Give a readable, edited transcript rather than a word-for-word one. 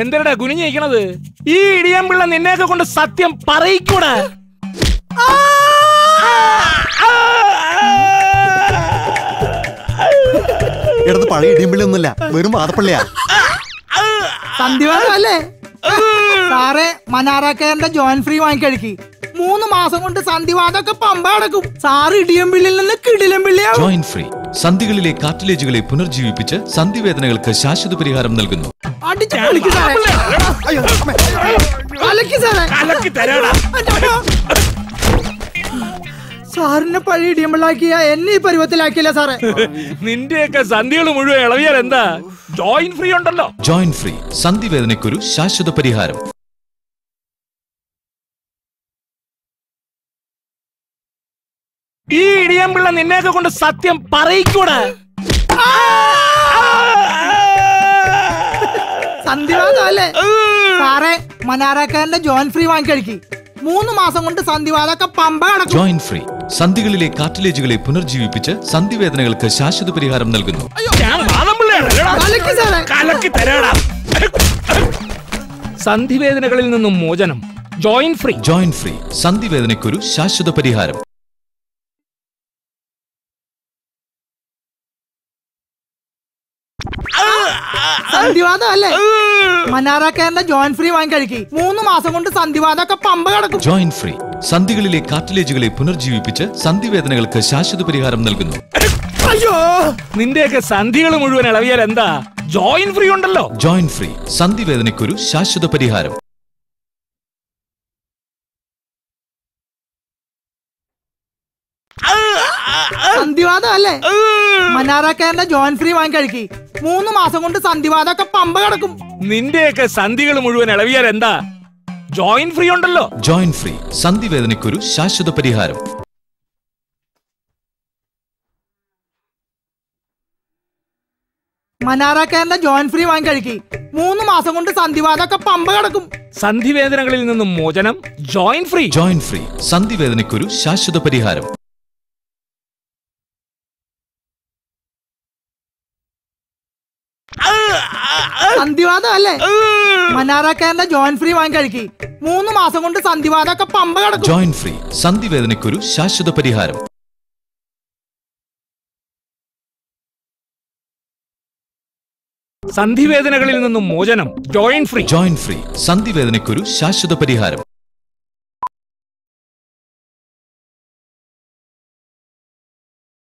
എന്തരടാ കുനിഞ്ഞിരിക്കണത്? ഈ ഇടിയമ്പിള്ള നിന്നെയൊക്കെ കൊണ്ട് സത്യം പറയിക്കൂടാ. എടുത്ത് പഴയ ഇടിയമ്പിള്ളി ഒന്നുമില്ല, വെറും മാതപ്പള്ളിയാ. സന്ധിവാദം അല്ലേ സാറേ? മനാറാക്കയറിന്റെ ജോയിന്റ് ഫ്രീ വാങ്ങിക്കഴിക്ക്. 3 മാസം കൊണ്ട് സന്ധിവാദമൊക്കെ പമ്പ അടക്കും. സാറ് ഇടിയമ്പിള്ളിൽ നിന്ന് കിടിലമ്പിള്ളിയാവും. ജോയിന്റ് ഫ്രീ സന്ധികളിലെ കാർട്ടിലേജുകളെ പുനർജീവിപ്പിച്ച് സന്ധിവേദനകൾക്ക് ശാശ്വത പരിഹാരം നൽകുന്നു. സാറിനെ പഴയ ഇടിയമ്പിള്ളാക്കിയ എന്നെ ഈ പരുവത്തിലാക്കിയില്ല സാറേ. നിന്റെയൊക്കെ സന്ധികൾ മുഴുവൻ ഇളവിയാൽ എന്താ? ജോയിന്റ് ഫ്രീ ഉണ്ടല്ലോ. ജോയിന്റ് ഫ്രീ സന്ധിവേദനയ്ക്കൊരു ശാശ്വത പരിഹാരം. ഈ ഇടിയമ്പിള്ള നിന്നെയൊക്കെ കൊണ്ട് സത്യം പറയിക്കൂടാ. സന്ധിവാദം അല്ലേ സാറേ? മനാറാക്കാരന്റെ ജോയിന്റ് ഫ്രീ വാങ്ങിക്കഴിക്ക്. 3 മാസം കൊണ്ട് സന്ധിവാദമൊക്കെ പമ്പ അടക്കും. ജോയിന്റ് ഫ്രീ സന്ധികളിലെ കാർട്ടിലേജുകളെ പുനർജീവിപ്പിച്ച് സന്ധിവേദനകൾക്ക് ശാശ്വത പരിഹാരം നൽകുന്നു. സന്ധിവേദനകളിൽ നിന്നും മോചനം. Joint free. ജോയിന്റ് ഫ്രീ സന്ധിവേദനയ്ക്കൊരു ശാശ്വത പരിഹാരം. സന്ധിവാദം അല്ലേ? മനാറാക്കാരന്റെ ജോയിന്റ് ഫ്രീ വാങ്ങിക്കഴിക്ക്. 3 മാസം കൊണ്ട് സന്ധിവാദമൊക്കെ പമ്പ കിടക്കും. ജോയിന്റ് ഫ്രീ സന്ധികളിലെ കാർട്ടിലേജുകളെ പുനർജീവിപ്പിച്ച് സന്ധിവേദനകൾക്ക് ശാശ്വത പരിഹാരം നൽകുന്നു. അയ്യോ, നിന്റെയൊക്കെ സന്ധികൾ മുഴുവൻ ഇളവിയാൽ എന്താ? ജോയിന്റ് ഫ്രീ ഉണ്ടല്ലോ. ജോയിന്റ് ഫ്രീ സന്ധിവേദനയ്ക്കൊരു ശാശ്വത പരിഹാരം. സന്ധിവാദം അല്ലേ? മനാറാക്കാരന്റെ ജോയിന്റ് ഫ്രീ വാങ്ങിക്കഴിക്ക്. 3 മാസം കൊണ്ട് സന്ധിവാദമൊക്കെ പമ്പ കിടക്കും. നിന്റെയൊക്കെ സന്ധികൾ മുഴുവൻ ഇളവിയാൽ എന്താ? ജോയിന്റ് ഫ്രീ ഉണ്ടല്ലോ. ജോയിന്റ് ഫ്രീ സന്ധിവേദനയ്ക്കൊരു ശാശ്വത പരിഹാരം. മനാറാക്കാരന്റെ ജോയിന്റ് ഫ്രീ വാങ്ങിക്കഴിക്ക്. 3 മാസം കൊണ്ട് സന്ധിവാദമൊക്കെ പമ്പ കിടക്കും. സന്ധിവേദനകളിൽ നിന്നും മോചനം. Joint free. ജോയിന്റ് ഫ്രീ സന്ധിവേദനയ്ക്കൊരു ശാശ്വത പരിഹാരം. സന്ധിവാദം അല്ലേ? മനാറാക്കാരന്റെ ജോയിന്റ് ഫ്രീ വാങ്ങിക്കഴിക്ക്. 3 മാസം കൊണ്ട് സന്ധിവാദമൊക്കെ പമ്പ കിടക്കും. ജോയിന്റ് ഫ്രീ സന്ധിവേദനയ്ക്കൊരു ശാശ്വത പരിഹാരം. സന്ധിവേദനകളിൽ നിന്നും മോചനം. Joint free. ജോയിന്റ് ഫ്രീ സന്ധിവേദനയ്ക്കൊരു ശാശ്വത പരിഹാരം.